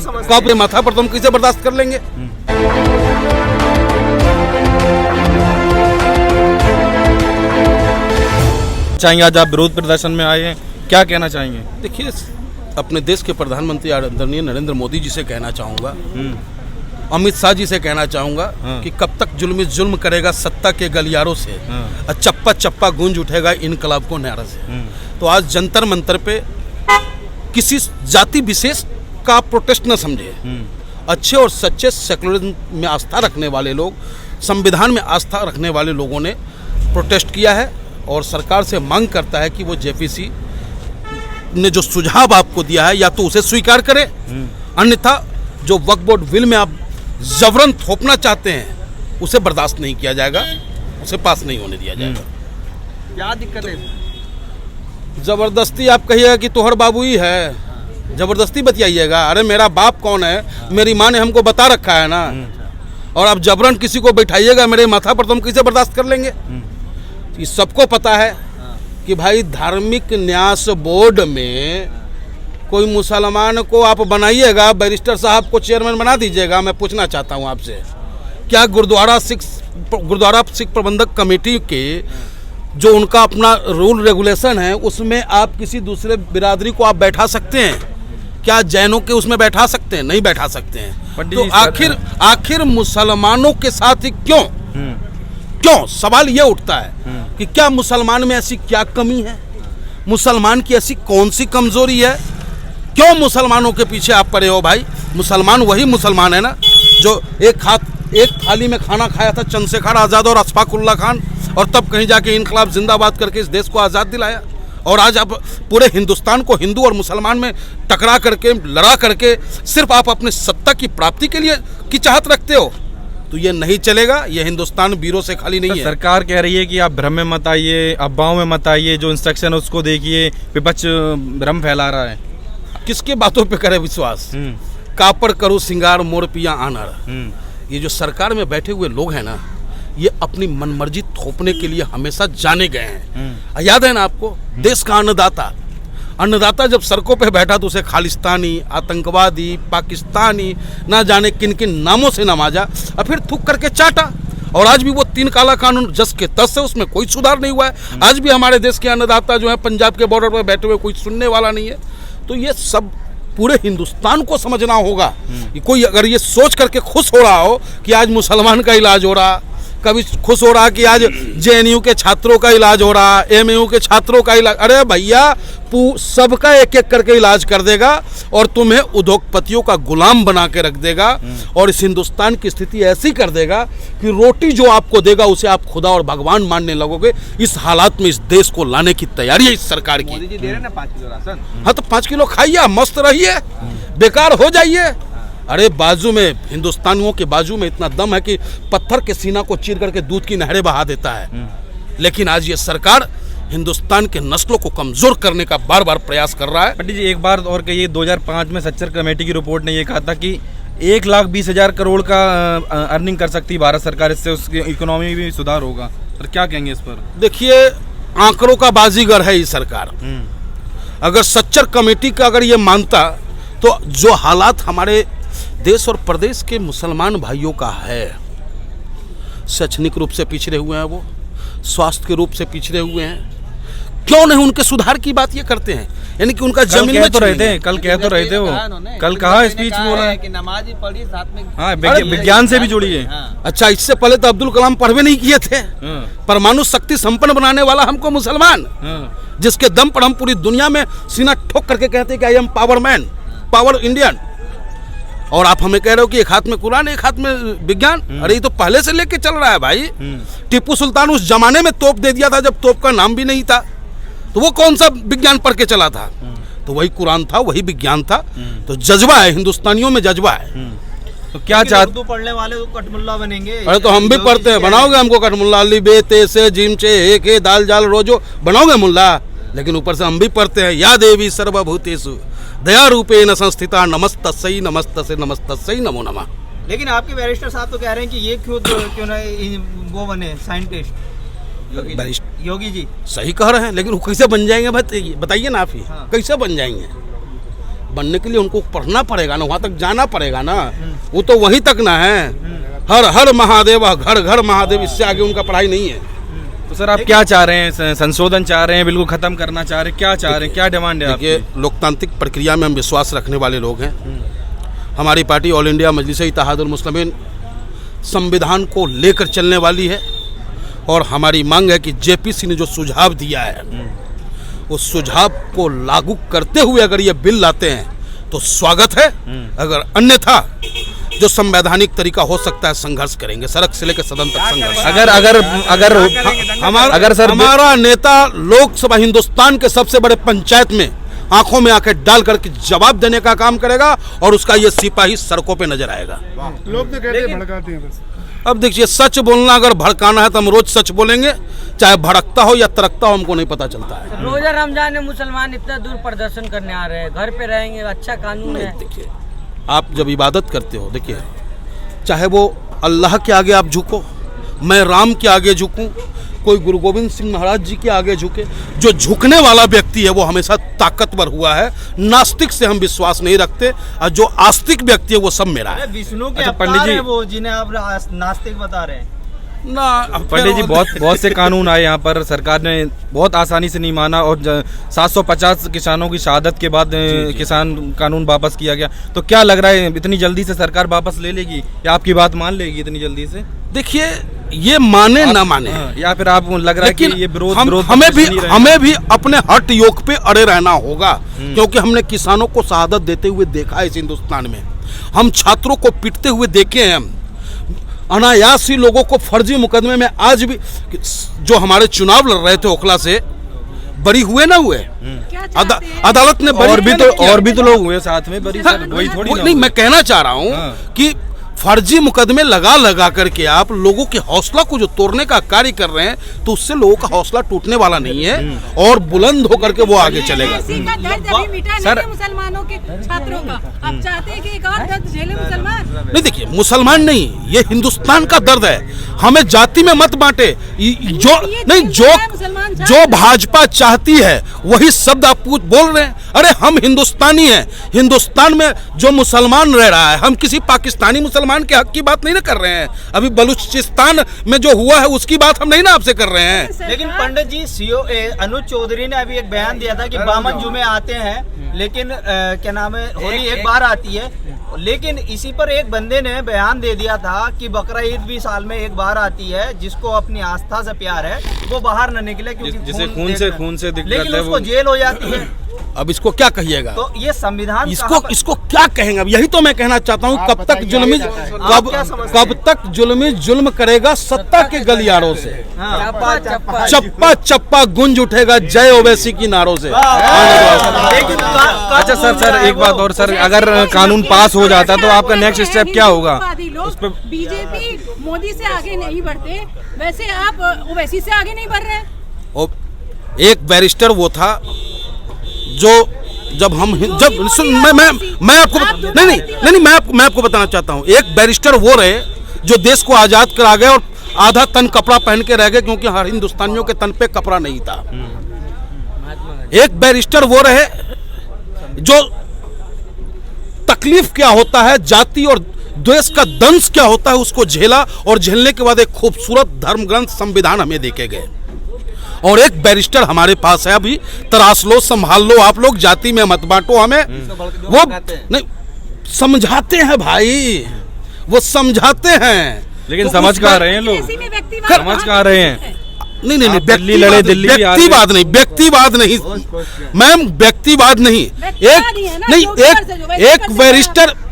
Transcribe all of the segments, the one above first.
कब माथा पर तुम कैसे बर्दाश्त कर लेंगे? चाहेंगे आज आप विरोध प्रदर्शन में आए हैं, क्या कहना चाहेंगे? देखिए, अपने देश के प्रधानमंत्री आदरणीय नरेंद्र मोदी जी से कहना चाहूँगा, अमित शाह जी से कहना चाहूँगा कि कब तक जुल्म करेगा सत्ता के गलियारों से, और चप्पा चप्पा गूंज उठेगा इनकलाब को नारा से। तो आज जंतर मंतर पे किसी जाति विशेष का प्रोटेस्ट न समझे, अच्छे और सच्चे सेकुलरिज्म में आस्था रखने वाले लोग, संविधान में आस्था रखने वाले लोगों ने प्रोटेस्ट किया है और सरकार से मांग करता है कि वो जेपीसी ने जो सुझाव आपको दिया है या तो उसे स्वीकार करे, अन्यथा जो वक्फ बोर्ड बिल में आप जबरन थोपना चाहते हैं उसे बर्दाश्त नहीं किया जाएगा, उसे पास नहीं होने दिया जाएगा। क्या दिक्कत है? जबरदस्ती आप कहिएगा कि तोहर बाबू ही है, जबरदस्ती बतियाइएगा। अरे मेरा बाप कौन है, मेरी माँ ने हमको बता रखा है ना, और आप जबरन किसी को बैठाइएगा मेरे माथा पर तो हम कैसे बर्दाश्त कर लेंगे? ये सबको पता है कि भाई धार्मिक न्यास बोर्ड में कोई मुसलमान को आप बनाइएगा, बैरिस्टर साहब को चेयरमैन बना दीजिएगा। मैं पूछना चाहता हूँ आपसे, क्या गुरुद्वारा सिख प्रबंधक कमेटी के जो उनका अपना रूल रेगुलेशन है उसमें आप किसी दूसरे बिरादरी को आप बैठा सकते हैं? क्या जैनों के उसमें बैठा सकते हैं? नहीं बैठा सकते हैं। तो आखिर मुसलमानों के साथ ही क्यों सवाल ये उठता है कि क्या मुसलमान में ऐसी क्या कमी है, मुसलमान की ऐसी कौन सी कमजोरी है, क्यों मुसलमानों के पीछे आप पड़े हो? भाई मुसलमान वही मुसलमान है ना जो एक थाली में खाना खाया था चंद्रशेखर आज़ाद और अशफाकुल्ला खान, और तब कहीं जाके इनकलाब जिंदाबाद करके इस देश को आज़ाद दिलाया। और आज आप पूरे हिंदुस्तान को हिंदू और मुसलमान में टकरा करके, लड़ा करके सिर्फ आप अपने सत्ता की प्राप्ति के लिए की चाहत रखते हो, तो ये नहीं चलेगा। ये हिंदुस्तान वीरों से खाली नहीं है। सरकार कह रही है कि आप भ्रम में मत आइए, अफवाहों में मत आइए, जो इंस्ट्रक्शन है उसको देखिए, विपक्ष भ्रम फैला रहा है। किसके बातों पे करे विश्वास? कापड़ करो सिंगार मोर पिया आनर। ये जो सरकार में बैठे हुए लोग हैं ना, ये अपनी मनमर्जी थोपने के लिए हमेशा जाने गए हैं। याद है ना आपको, देश का अन्नदाता जब सड़कों पे बैठा तो उसे खालिस्तानी, आतंकवादी, पाकिस्तानी, ना जाने किन किन नामों से नवाजा और फिर थूक करके चाटा। और आज भी वो 3 काला कानून जस के तस है, उसमें कोई सुधार नहीं हुआ है। आज भी हमारे देश के अन्नदाता जो है पंजाब के बॉर्डर पर बैठे हुए, कोई सुनने वाला नहीं है। तो ये सब पूरे हिंदुस्तान को समझना होगा कि कोई अगर ये सोच करके खुश हो रहा हो कि आज मुसलमान का इलाज हो रहा, कभी खुश हो रहा कि आज जेएनयू के छात्रों का इलाज हो रहा, एमयू के छात्रों का इलाज, अरे भैया सबका एक एक करके इलाज कर देगा और तुम्हें उद्योगपतियों का गुलाम बना के रख देगा, और इस हिंदुस्तान की स्थिति ऐसी कर देगा कि रोटी जो आपको देगा उसे आप खुदा और भगवान मानने लगोगे। इस हालात में इस देश को लाने की तैयारी है इस सरकार की। मोदी जी दे रहे हैं ना 5 किलो राशन। हाँ, तो 5 किलो खाइए, मस्त रहिए, बेकार हो जाइए। अरे बाजू में, हिंदुस्तानियों के बाजू में इतना दम है कि पत्थर के सीना को चीर करके दूध की नहरें बहा देता है। लेकिन आज ये सरकार हिंदुस्तान के नस्लों को कमजोर करने का बार बार प्रयास कर रहा है। पंडित जी एक बार और कहिए, 2005 में सच्चर कमेटी की रिपोर्ट ने ये कहा था कि 1,20,000 करोड़ का अर्निंग कर सकती है भारत सरकार, इससे उसकी इकोनॉमी में भी सुधार होगा। तो क्या कहेंगे इस पर? देखिए, आंकड़ों का बाजीगर है ये सरकार। अगर सच्चर कमेटी का अगर ये मानता तो जो हालात हमारे देश और प्रदेश के मुसलमान भाइयों का है, शैक्षणिक रूप से पिछड़े हुए हैं, वो स्वास्थ्य के रूप से पिछड़े हुए हैं, क्यों नहीं उनके सुधार की बात ये करते हैं? यानी कि उनका जमीन में तो रहते हैं, कल वो कल कहा स्पीच बोला कि नमाज पढ़ी साथ में। हाँ, विज्ञान से भी जुड़ी है। अच्छा, इससे पहले तो अब्दुल कलाम पढ़वे नहीं किए थे। परमाणु शक्ति संपन्न बनाने वाला हमको मुसलमान, जिसके दम पर हम पूरी दुनिया में सीना ठोक करके कहते हैं कि I am power man, power Indian. और आप हमें कह रहे हो कि एक हाथ में कुरान एक हाथ में विज्ञान। अरे ये तो पहले से लेके चल रहा है भाई। टीपू सुल्तान उस जमाने में तोप दे दिया था जब तोप का नाम भी नहीं था, तो वो कौन सा विज्ञान पढ़ के चला था? तो वही कुरान था, वही विज्ञान था। तो जज्बा है, हिंदुस्तानियों में जज्बा है। तो क्या चाहते? उर्दू पढ़ने वाले तो कटमुल्ला बनेंगे। अरे तो हम भी पढ़ते हैं, बनाओगे हमको कटमुल्ला? अली बे ते से जिम से एक है दाल जाल रोजो बनाओगे मुल्ला? लेकिन ऊपर से हम भी पढ़ते हैं, या देवी सर्वभूतेषु दया रूपेण संस्थिता नमस्तस्यै नमस्तस्यै नमस्तस्यै नमो नमः। लेकिन आपके बैरिस्टर साहब तो कह रहे हैं कि ये क्यों ना वो बने साइंटिस्ट, योगी जी। सही कह रहे हैं, लेकिन वो कैसे बन जाएंगे बताइए ना आप ही। हाँ। कैसे बन जाएंगे? बनने के लिए उनको पढ़ना पड़ेगा ना, वहाँ तक जाना पड़ेगा ना, वो तो वहीं तक ना है। हर हर महादेव, घर घर महादेव, इससे आगे उनका पढ़ाई नहीं है। तो सर आप क्या चाह रहे हैं? संशोधन चाह रहे हैं, बिल्कुल खत्म करना चाह रहे हैं, क्या चाह रहे हैं, क्या डिमांड है आपकी? देखिए, लोकतांत्रिक प्रक्रिया में हम विश्वास रखने वाले लोग हैं। हमारी पार्टी ऑल इंडिया मजलिस इत्तेहादुल मुस्लिमीन संविधान को लेकर चलने वाली है और हमारी मांग है कि जेपीसी ने जो सुझाव दिया है उस सुझाव को लागू करते हुए अगर ये बिल लाते हैं तो स्वागत है, अगर अन्यथा जो संवैधानिक तरीका हो सकता है संघर्ष करेंगे, सड़क से लेकर सदन तक संघर्ष। हमारा नेता लोकसभा हिंदुस्तान के सबसे बड़े पंचायत में आंखों में आंखें डाल करके जवाब देने का काम करेगा और उसका ये सिपाही सड़कों पे नजर आएगा। लोग तो कहते हैं भड़काते हैं बस। अब देखिए, सच बोलना अगर भड़काना है तो हम रोज सच बोलेंगे, चाहे भड़कता हो या तरकता हो, हमको नहीं पता चलता है। रोजा रमजान में मुसलमान इतना दूर प्रदर्शन करने आ रहे हैं, घर पे रहेंगे, अच्छा कानून है। देखिए, आप जब इबादत करते हो, देखिए, चाहे वो अल्लाह के आगे आप झुको, मैं राम के आगे झुकूं, कोई गुरु गोविंद सिंह महाराज जी के आगे झुके, जो झुकने वाला व्यक्ति है वो हमेशा ताकतवर हुआ है। नास्तिक से हम विश्वास नहीं रखते और जो आस्तिक व्यक्ति है वो सब मेरा है। विष्णु के अवतार हैं वो, जिन्हें आप नास्तिक बता रहे हैं ना। पंडित जी, बहुत से कानून आए यहाँ पर, सरकार ने बहुत आसानी से नहीं माना और 750 किसानों की शहादत के बाद किसान कानून वापस किया गया। तो क्या लग रहा है, इतनी जल्दी से सरकार वापस ले लेगी या आपकी बात मान लेगी इतनी जल्दी से? देखिए, ये माने ना माने, या फिर आप लग रहा है कि ये विरोध हमें भी अपने हट योग पे अड़े रहना होगा, क्योंकि हमने किसानों को शहादत देते हुए देखा है इस हिंदुस्तान में। हम छात्रों को पिटते हुए देखे हैं, हम अनायासी लोगों को फर्जी मुकदमे में आज भी जो हमारे चुनाव लड़ रहे थे ओखला से, बरी हुए ना हुए, अदालत ने और भी तो लोग हुए साथ में बरी। वही थोड़ी नहीं, मैं कहना चाह रहा हूँ कि फर्जी मुकदमे लगा करके आप लोगों के हौसला को जो तोड़ने का कार्य कर रहे हैं, तो उससे लोगों का हौसला टूटने वाला नहीं है और बुलंद होकर के वो आगे चलेगा। सर, मुसलमानों के छात्रों का आप चाहते हैं कि एक और दर्द झेले मुसलमान? नहीं, देखिए, मुसलमान नहीं, ये हिंदुस्तान का दर्द है। हमें जाति में मत बांटे। जो भाजपा चाहती है वही शब्द आप बोल रहे हैं। अरे हम हिंदुस्तानी हैं, हिंदुस्तान में जो मुसलमान रह रहा है, हम किसी पाकिस्तानी मुसलमान के हक की बात नहीं ना कर रहे हैं। अभी बलूचिस्तान में जो हुआ है उसकी बात हम नहीं ना आपसे कर रहे हैं। लेकिन पंडित जी, सीओ अनुज चौधरी ने अभी एक बयान दिया था कि 52 जुमे आते हैं, लेकिन क्या नाम है, होली एक बार आती है। लेकिन इसी पर एक बंदे ने बयान दे दिया था कि बकरा ईद भी साल में एक बार आती है, जिसको अपनी आस्था से प्यार है वो बाहर न निकले, क्योंकि जिसे खून से दिक्कत है, लेकिन उसको जेल हो जाती है। अब इसको क्या कहिएगा? तो ये संविधान इसको क्या कहेंगे? अब यही तो मैं कहना चाहता हूँ, कब तक जुल्मी जुल्म करेगा सत्ता के गलियारों से। चप्पा चप्पा गुंज उठेगा जय ओवैसी की नारों से। अच्छा सर, एक बात और सर, अगर कानून पास हो जाता तो आपका नेक्स्ट स्टेप क्या होगा? उस पर बीजेपी मोदी से आगे नहीं बढ़ते, वैसे आप ओवैसी से आगे नहीं बढ़ रहे। एक बैरिस्टर वो था जो मैं आपको नहीं, मैं आपको बताना चाहता हूँ, एक बैरिस्टर वो रहे जो देश को आजाद करा गए और आधा तन कपड़ा पहन के रह गए, क्योंकि हर हिंदुस्तानियों के तन पे कपड़ा नहीं था। एक बैरिस्टर वो रहे जो तकलीफ क्या होता है, जाति और द्वेष का दंश क्या होता है उसको झेला, और झेलने के बाद एक खूबसूरत धर्म ग्रंथ संविधान हमें देके गए। और एक बैरिस्टर हमारे पास है, अभी तराश लो, संभाल लो, आप लोग जाति में मत बांटो हमें। वो नहीं समझाते हैं भाई, वो समझाते हैं, लेकिन तो समझ कहाँ रहे हैं लोग, समझ कहाँ रहे हैं? नहीं, व्यक्तिवाद नहीं मैम, व्यक्तिवाद नहीं।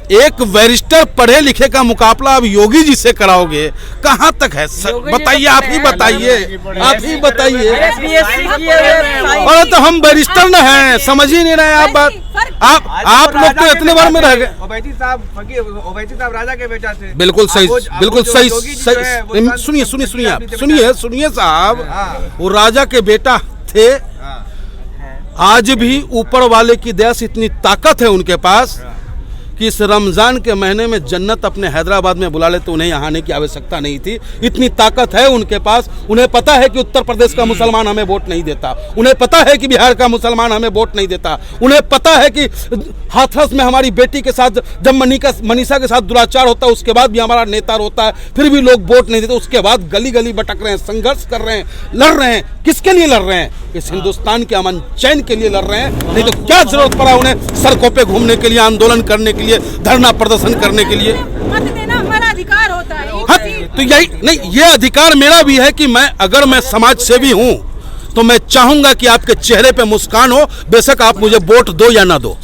एक बैरिस्टर पढ़े लिखे का मुकाबला अब योगी जी से कराओगे, कहाँ तक है? बताइए, आप ही बताइए। और तो हम बैरिस्टर न हैं, समझ ही नहीं रहे आप बात। आप लोग तो इतने बार में रह गए। ओवैसी साहब राजा के बेटा थे। बिल्कुल सही। सुनिए साहब, वो राजा के बेटा थे। आज भी ऊपर वाले की दया से इतनी ताकत है उनके पास कि इस रमज़ान के महीने में जन्नत अपने हैदराबाद में बुला ले तो उन्हें यहाँ आने की आवश्यकता नहीं थी। इतनी ताकत है उनके पास, उन्हें पता है कि उत्तर प्रदेश का मुसलमान हमें वोट नहीं देता, उन्हें पता है कि बिहार का मुसलमान हमें वोट नहीं देता, उन्हें पता है कि हाथरस में हमारी बेटी के साथ जब मनीषा के साथ दुराचार होता है उसके बाद भी हमारा नेता रोता है, फिर भी लोग वोट नहीं देते। उसके बाद गली गली भटक रहे हैं, संघर्ष कर रहे हैं, लड़ रहे हैं। किसके लिए लड़ रहे हैं? इस हिंदुस्तान के अमन चैन के लिए लड़ रहे हैं। नहीं तो क्या जरूरत पड़ा उन्हें सड़कों पे घूमने के लिए, आंदोलन करने के लिए, धरना प्रदर्शन करने के लिए? मत देना हमारा अधिकार होता है। हाँ, तो यही नहीं, ये अधिकार मेरा भी है कि अगर मैं समाज सेवी हूँ तो मैं चाहूंगा कि आपके चेहरे पे मुस्कान हो, बेशक आप मुझे वोट दो या ना दो।